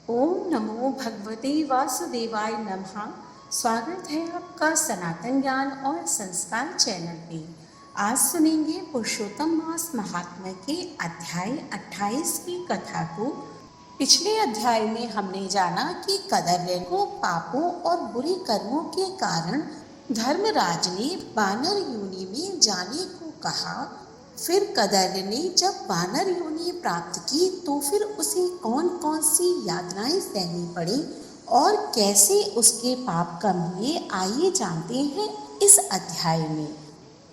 ओम नमो भगवते वासुदेवाय नमः। स्वागत है आपका सनातन ज्ञान और संस्कार चैनल पे। आज सुनेंगे पुरुषोत्तम मास महात्म्य के अध्याय 28 की कथा को। पिछले अध्याय में हमने जाना कि कदर्य को पापों और बुरे कर्मों के कारण धर्मराज ने वानर योनि में जाने को कहा। फिर कदर्य ने जब वानर योनि प्राप्त की तो फिर उसे कौन कौन सी यातनाएं सहनी पड़ी और कैसे उसके पाप कम हुए, आइए जानते हैं इस अध्याय में।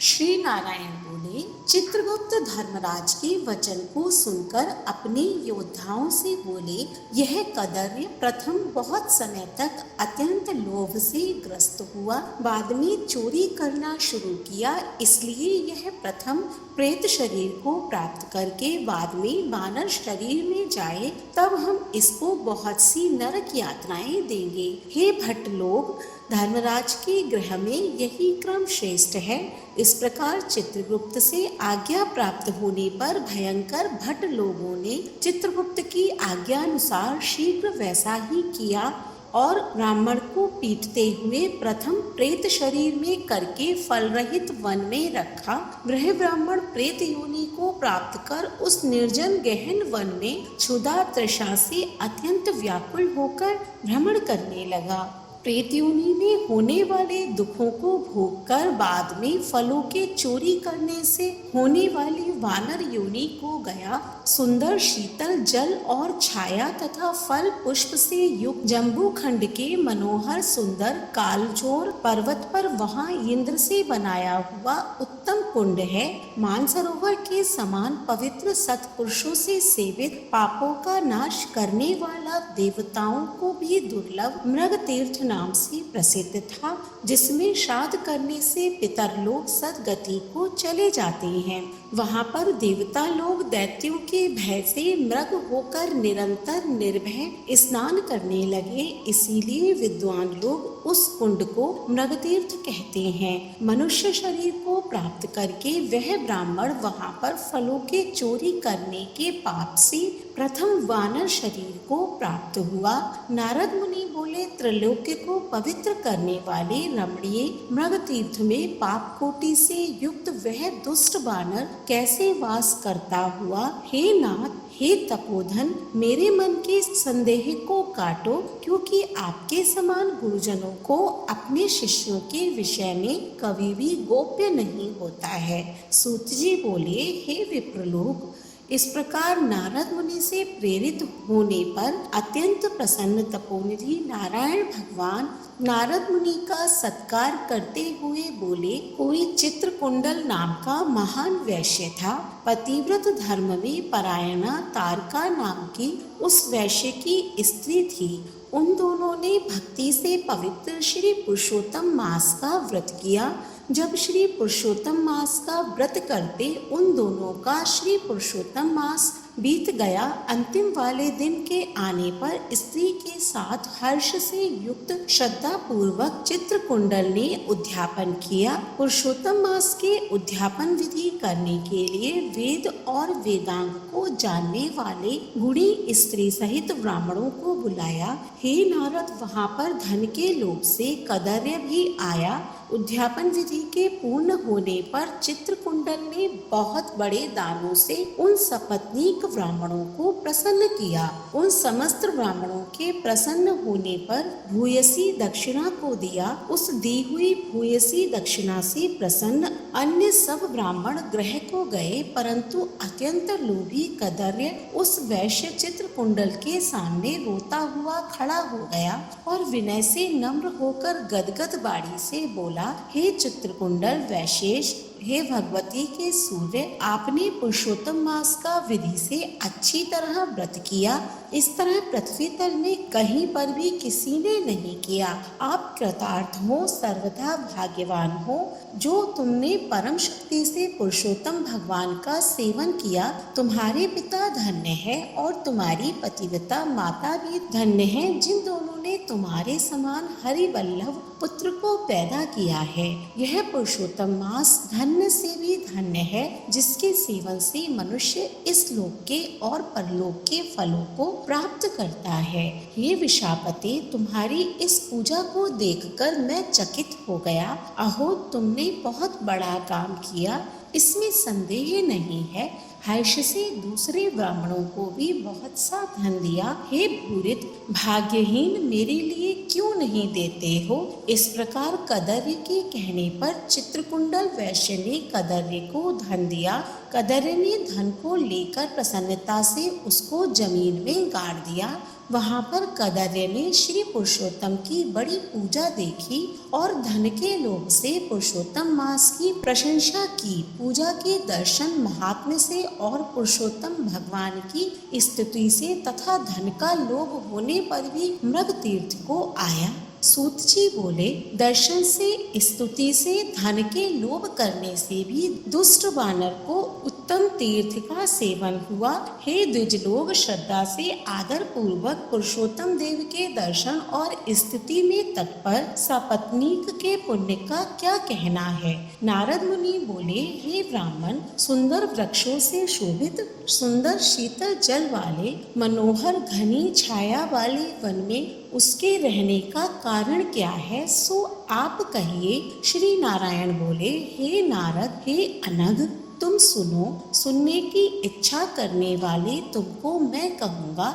श्री नारायण बोले, चित्रगुप्त धर्मराज के वचन को सुनकर अपने योद्धाओं से बोले, यह कदर्य प्रथम बहुत समय तक अत्यंत लोभ से ग्रस्त हुआ, बाद में चोरी करना शुरू किया, इसलिए यह प्रथम प्रेत शरीर को प्राप्त करके बाद में वानर शरीर में जाए, तब हम इसको बहुत सी नरक यातनाएं देंगे। हे भट्ट लोग, धर्मराज के गृह में यही क्रम श्रेष्ठ है। इस प्रकार चित्रगुप्त से आज्ञा प्राप्त होने पर भयंकर भट्ट लोगों ने चित्रगुप्त की आज्ञा अनुसार शीघ्र वैसा ही किया और ब्राह्मण को पीटते हुए प्रथम प्रेत शरीर में करके फल रहित वन में रखा। वह ब्राह्मण प्रेत योनि को प्राप्त कर उस निर्जन गहन वन में क्षुधा तृषा से अत्यंत व्याकुल होकर भ्रमण करने लगा। प्रेत योनि में होने वाले दुखों को भोग कर बाद में फलों के चोरी करने से होने वाली वानर योनि को गया। सुंदर शीतल जल और छाया तथा फल पुष्प से युक्त जम्बू खंड के मनोहर सुंदर कालचोर पर्वत पर वहाँ इंद्र से बनाया हुआ उत्तम कुंड है। मानसरोवर के समान पवित्र सत्पुरुषों से सेवित पापों का नाश करने वाला देवताओं को भी दुर्लभ मृग तीर्थ नाम से प्रसिद्ध था, जिसमें श्राद्ध करने से पितरलोक सदगति को चले जाते हैं। वहाँ पर देवता लोग दैत्यों के भय से मृग होकर निरंतर निर्भय स्नान करने लगे, इसीलिए विद्वान लोग उस कुंड को मृगतीर्थ कहते हैं। मनुष्य शरीर को प्राप्त करके वह ब्राह्मण वहाँ पर फलों के चोरी करने के पाप से प्रथम वानर शरीर को प्राप्त हुआ। नारद मुनि बोले, त्रैलोक्य को पवित्र करने वाले रमणीय मृगतीर्थ में पाप कोटि से युक्त वह दुष्ट वानर कैसे वास करता हुआ? हे नाथ, हे तपोधन, मेरे मन के संदेह को काटो, क्योंकि आपके समान गुरुजनों को अपने शिष्यों के विषय में कभी भी गोप्य नहीं होता है। सूत जी बोले, हे विप्रलोक, इस प्रकार नारद मुनि से प्रेरित होने पर अत्यंत प्रसन्न तपोनिधि नारायण भगवान नारद मुनि का सत्कार करते हुए बोले, कोई चित्रकुंडल नाम का महान वैश्य था। पतिव्रत धर्म में परायणा तारका नाम की उस वैश्य की स्त्री थी। उन दोनों ने भक्ति से पवित्र श्री पुरुषोत्तम मास का व्रत किया। जब श्री पुरुषोत्तम मास का व्रत करते उन दोनों का श्री पुरुषोत्तम मास बीत गया। अंतिम वाले दिन के आने पर स्त्री के साथ हर्ष से युक्त श्रद्धा पूर्वक चित्रकुंडल ने उद्यापन किया। पुरुषोत्तम मास के उद्यापन विधि करने के लिए वेद और वेदांग को जानने वाले गुणी स्त्री सहित ब्राह्मणों को बुलाया। हे नारद, वहाँ पर धन के लोभ से कदर्य भी आया। उद्यापन विधि के पूर्ण होने पर चित्रकुंडल ने बहुत बड़े दानों से उन सपत्नीक ब्राह्मणों को प्रसन्न किया। उन समस्त ब्राह्मणों के प्रसन्न होने पर भूयसी दक्षिणा को दिया। उस दी हुई भूयसी दक्षिणा से प्रसन्न अन्य सब ब्राह्मण गृह को गए, परंतु अत्यंत लोभी कदर्य उस वैश्य चित्रकुंडल के सामने रोता हुआ खड़ा हो गया और विनय से नम्र होकर गदगद बाणी से बोला, हे चित्रकुंडल वैशेष, हे भगवती के सूर्य, आपने पुरुषोत्तम मास का विधि से अच्छी तरह व्रत किया। इस तरह पृथ्वी तल में कहीं पर भी किसी ने नहीं किया। आप कृतार्थ हो, सर्वथा भाग्यवान हो, जो तुमने परम शक्ति से पुरुषोत्तम भगवान का सेवन किया। तुम्हारे पिता धन्य है और तुम्हारी पतिव्रता माता भी धन्य है, जिन दोनों ने तुम्हारे समान हरि वल्लभ पुत्र को पैदा किया है। यह पुरुषोत्तम मास धन्य धन्य से भी धन्य है जिसके सेवन से मनुष्य इस लोक के और परलोक के फलों को प्राप्त करता है। हे विशापते, तुम्हारी इस पूजा को देखकर मैं चकित हो गया। अहो, तुमने बहुत बड़ा काम किया, इसमें संदेह नहीं है। हर्ष से दूसरे ब्राह्मणों को भी बहुत सा धन दिया। हे भूरित, भाग्यहीन, मेरे लिए क्यों नहीं देते हो? इस प्रकार कदर्य के कहने पर चित्रकुंडल वैश्य ने कदर्य को धन दिया। कदर्य ने धन को लेकर प्रसन्नता से उसको जमीन में गाड़ दिया। वहाँ पर कदर्य ने श्री पुरुषोत्तम की बड़ी पूजा देखी और धन के लोभ से पुरुषोत्तम मास की प्रशंसा की। पूजा के दर्शन महात्म्य से और पुरुषोत्तम भगवान की स्तुति से तथा धन का लोभ होने पर भी मृग तीर्थ को आया। सूत जी बोले, दर्शन से, स्तुति से, धन के लोभ करने से भी दुष्ट वानर को उत्तम तीर्थ का सेवन हुआ। हे द्विज लोग, श्रद्धा से आदर पूर्वक पुरुषोत्तम देव के दर्शन और स्तुति में तत्पर सपत्नीक के पुण्य का क्या कहना है? नारद मुनि बोले, हे ब्राह्मण, सुंदर वृक्षों से शोभित, सुंदर शीतल जल वाले, मनोहर घनी छाया वाले वन में उसके रहने का कारण क्या है, सो आप कहिए। श्री नारायण बोले, हे नारद, हे अनघ, तुम सुनो। सुनने की इच्छा करने वाले तुमको मैं कहूँगा।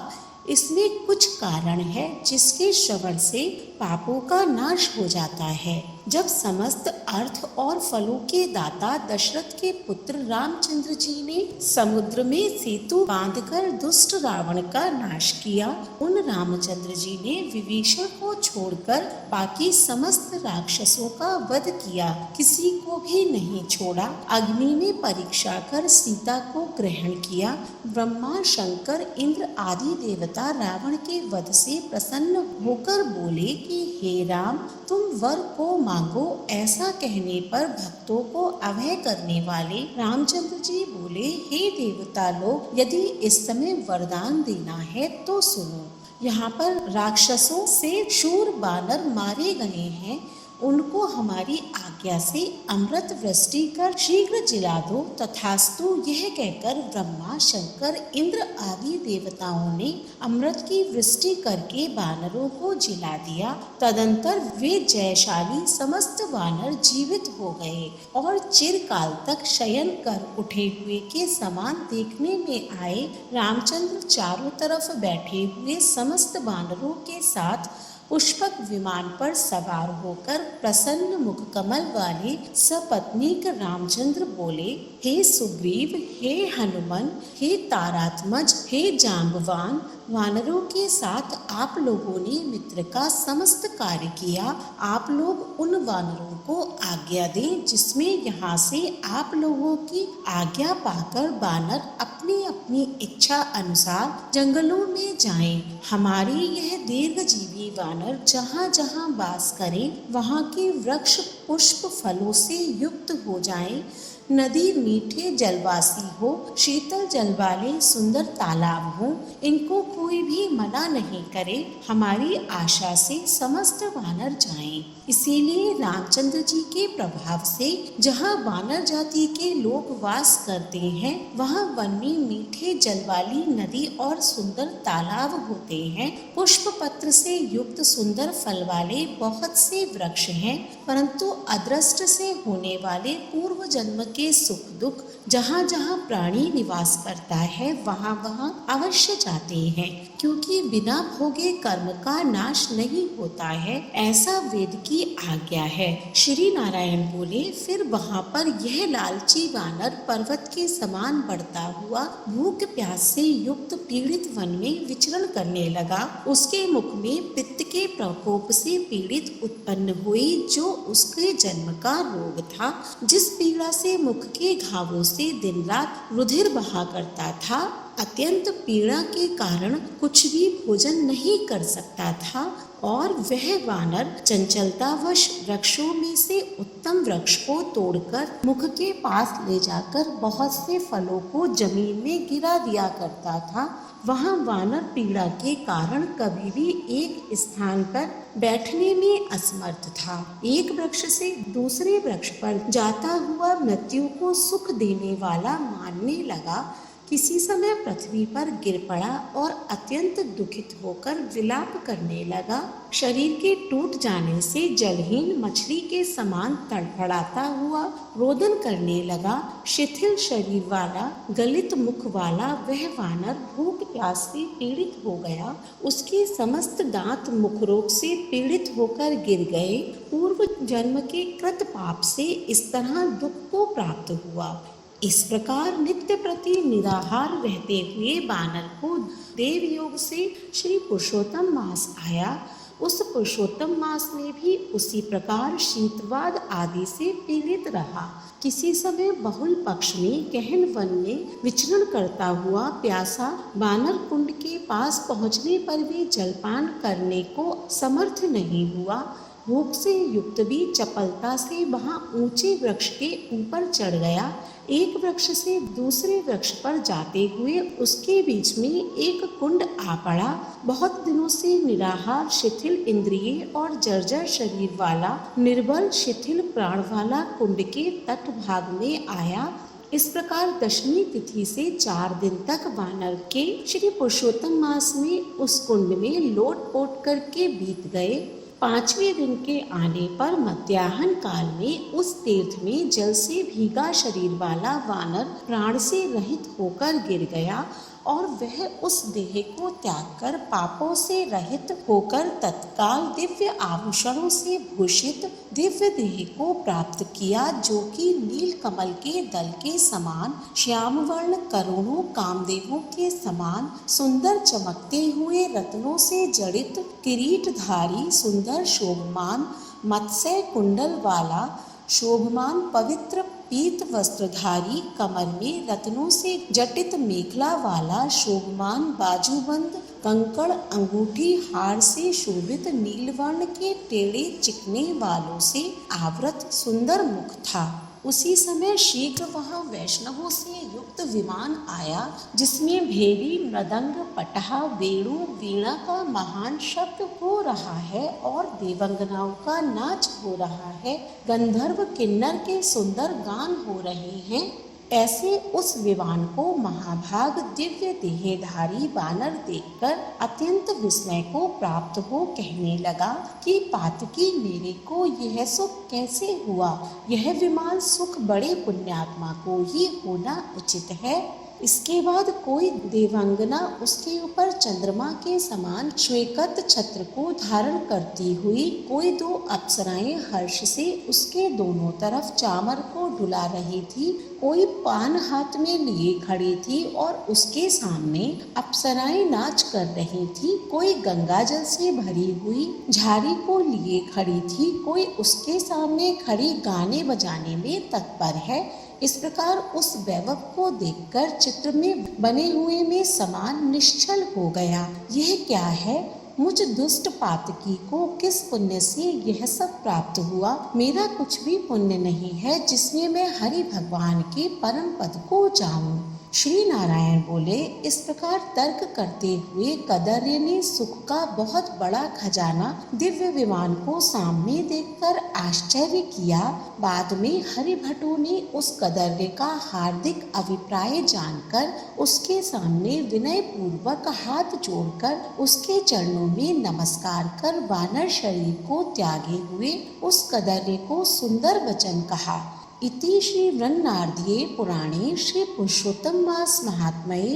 इसमें कुछ कारण है जिसके श्रवण से पापों का नाश हो जाता है। जब समस्त अर्थ और फलों के दाता दशरथ के पुत्र रामचंद्र जी ने समुद्र में सेतु बांधकर दुष्ट रावण का नाश किया, उन रामचंद्र जी ने विभीषण को छोड़कर बाकी समस्त राक्षसों का वध किया, किसी को भी नहीं छोड़ा। अग्नि में परीक्षा कर सीता को ग्रहण किया। ब्रह्मा, शंकर, इंद्र आदि देवता रावण के वध से प्रसन्न होकर बोले कि हे राम, तुम वर को मांगो। ऐसा कहने पर भक्तों को अभय करने वाले रामचंद्र जी बोले, हे देवता लोग, यदि इस समय वरदान देना है तो सुनो। यहाँ पर राक्षसों से शूर वानर मारे गए हैं, उनको हमारी आज्ञा से अमृत वृष्टि कर शीघ्र जिला दो। तथास्तु, यह कहकर ब्रह्मा, शंकर, इंद्र आदि देवताओं ने अमृत की वृष्टि करके वानरों को जिला दिया। तदंतर वे जयशाली समस्त वानर जीवित हो गए और चिरकाल तक शयन कर उठे हुए के समान देखने में आए। रामचंद्र चारों तरफ बैठे हुए समस्त वानरों के साथ पुष्पक विमान पर सवार होकर प्रसन्न मुख कमल वाले सपत्नीक रामचंद्र बोले, हे सुग्रीव, हे हनुमान, हे तारात्मज, हे जाम्बवान, वानरों के साथ आप लोगों ने मित्र का समस्त कार्य किया। आप लोग उन वानरों को आज्ञा दें जिसमें यहाँ से आप लोगों की आज्ञा पाकर वानर अपनी अपनी इच्छा अनुसार जंगलों में जाएं। हमारी यह दीर्घजीवी वानर जहाँ जहाँ वास करें, वहाँ के वृक्ष पुष्प फलों से युक्त हो जाएं। नदी मीठे जलवासी हो, शीतल जल वाले सुंदर तालाब हो, इनको कोई भी मना नहीं करे। हमारी आशा से समस्त वानर जाएं। इसीलिए रामचंद्र जी के प्रभाव से जहाँ वानर जाति के लोग वास करते हैं, वहाँ वन में मीठे जल वाली नदी और सुंदर तालाब होते हैं। पुष्प पत्र से युक्त सुंदर फल वाले बहुत से वृक्ष हैं, परंतु अदृष्ट से होने वाले पूर्व जन्म के सुख दुख जहाँ जहाँ प्राणी निवास करता है, वहाँ वहाँ अवश्य जाते हैं, क्योंकि बिना भोगे कर्म का नाश नहीं होता है, ऐसा वेद की आज्ञा है। श्री नारायण बोले, फिर वहाँ पर यह लालची वानर पर्वत के समान बढ़ता हुआ भूख प्यास से युक्त पीड़ित वन में विचरण करने लगा। उसके मुख में पित्त के प्रकोप से पीड़ित उत्पन्न हुई, जो उसके जन्म का रोग था। जिस पीड़ा से मुख के घावों से दिन रात रुधिर बहा करता था, अत्यंत पीड़ा के कारण कुछ भी भोजन नहीं कर सकता था और वह वानर चंचलतावश वृक्षों में से उत्तम वृक्ष को तोड़कर मुख के पास ले जाकर बहुत से फलों को जमीन में गिरा दिया करता था। वहाँ वानर पीड़ा के कारण कभी भी एक स्थान पर बैठने में असमर्थ था। एक वृक्ष से दूसरे वृक्ष पर जाता हुआ मृत्यु को सुख देने वाला मानने लगा। किसी समय पृथ्वी पर गिर पड़ा और अत्यंत दुखित होकर विलाप करने लगा। शरीर के टूट जाने से जलहीन मछली के समान तड़फड़ाता हुआ रोदन करने लगा। शिथिल शरीर वाला, गलित मुख वाला वह वानर भूख प्यास से पीड़ित हो गया। उसके समस्त दांत मुख रोग से पीड़ित होकर गिर गए। पूर्व जन्म के कृत पाप से इस तरह दुख को प्राप्त हुआ। इस प्रकार नित्य प्रति निराहार रहते हुए वानर को देव योग से श्री पुरुषोत्तम मास आया। उस पुरुषोत्तम मास में भी उसी प्रकार शीतवाद आदि से पीड़ित रहा। किसी समय बहुल पक्ष में गहन वन में विचरण करता हुआ प्यासा वानर कुंड के पास पहुँचने पर भी जलपान करने को समर्थ नहीं हुआ। भूख से युक्त भी चपलता से वहां ऊंचे वृक्ष के ऊपर चढ़ गया। एक वृक्ष से दूसरे वृक्ष पर जाते हुए उसके बीच में एक कुंड आ पड़ा। बहुत दिनों से निराहार, शिथिल इंद्रिय और जर्जर शरीर वाला, निर्बल शिथिल प्राण वाला कुंड के तट भाग में आया। इस प्रकार दशमी तिथि से 4 दिन तक वानर के श्री पुरुषोत्तम मास में उस कुंड में लोट पोट करके बीत गए। 5वें दिन के आने पर मध्याह्न काल में उस तीर्थ में जल से भीगा शरीर वाला वानर प्राण से रहित होकर गिर गया और वह उस देह को त्याग कर पापों से रहित होकर तत्काल दिव्य आभूषणों से भूषित दिव्य देह को प्राप्त किया, जो कि नील कमल के दल के समान, श्याम वर्ण करोड़ों कामदेवों के समान, सुंदर चमकते हुए रत्नों से जड़ित किरीटधारी, सुंदर शोभमान मत्स्य कुंडल वाला, शोभमान पवित्र पीत वस्त्रधारी, कमर में रत्नों से जटित मेखला वाला, शोभमान बाजूबंद कंकड़ अंगूठी हार से शोभित, नीलवर्ण के टेढ़े चिकने वालों से आवृत सुंदर मुख था। उसी समय शीघ्र वहाँ वैष्णवों से युक्त विमान आया, जिसमें भेरी, मृदंग, पटहा, वेणु, वीणा का महान शब्द हो रहा है और देवंगनाओं का नाच हो रहा है। गंधर्व किन्नर के सुंदर गान हो रहे हैं। ऐसे उस विमान को महाभाग दिव्य देहधारी वानर देखकर अत्यंत विस्मय को प्राप्त हो कहने लगा कि पातकी, मेरे को यह सुख कैसे हुआ? यह विमान सुख बड़े पुण्यात्मा को ही होना उचित है। इसके बाद कोई देवांगना उसके ऊपर चंद्रमा के समान श्वेत छत्र को धारण करती हुई, कोई 2 अप्सराएं हर्ष से उसके दोनों तरफ चामर को डुला रही थी, कोई पान हाथ में लिए खड़ी थी और उसके सामने अप्सराएं नाच कर रही थी, कोई गंगा जल से भरी हुई झाड़ी को लिए खड़ी थी, कोई उसके सामने खड़ी गाने बजाने में तत्पर है। इस प्रकार उस वैभव को देखकर चित्र में बने हुए में समान निश्चल हो गया। यह क्या है? मुझ दुष्ट पातकी को किस पुण्य से यह सब प्राप्त हुआ? मेरा कुछ भी पुण्य नहीं है जिसमें मैं हरि भगवान के परम पद को जाऊं। श्री नारायण बोले। इस प्रकार तर्क करते हुए कदर्य ने सुख का बहुत बड़ा खजाना दिव्य विमान को सामने देखकर आश्चर्य किया। बाद में हरिभटों ने उस कदर्य का हार्दिक अभिप्राय जानकर उसके सामने विनय पूर्वक हाथ जोड़कर उसके चरणों में नमस्कार कर वानर शरीर को त्यागे हुए उस कदर्य को सुंदर वचन कहा। इति श्री वृन्नारदीये पुराणे श्री पुरुषोत्तम मास महात्म्ये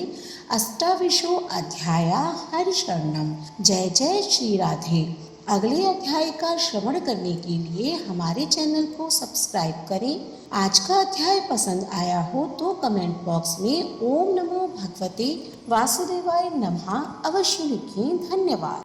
अष्टाविंशो अध्याया हरिशरणम। जय जय श्री राधे। अगले अध्याय का श्रवण करने के लिए हमारे चैनल को सब्सक्राइब करें। आज का अध्याय पसंद आया हो तो कमेंट बॉक्स में ओम नमो भगवते वासुदेवाय नमः अवश्य लिखें। धन्यवाद।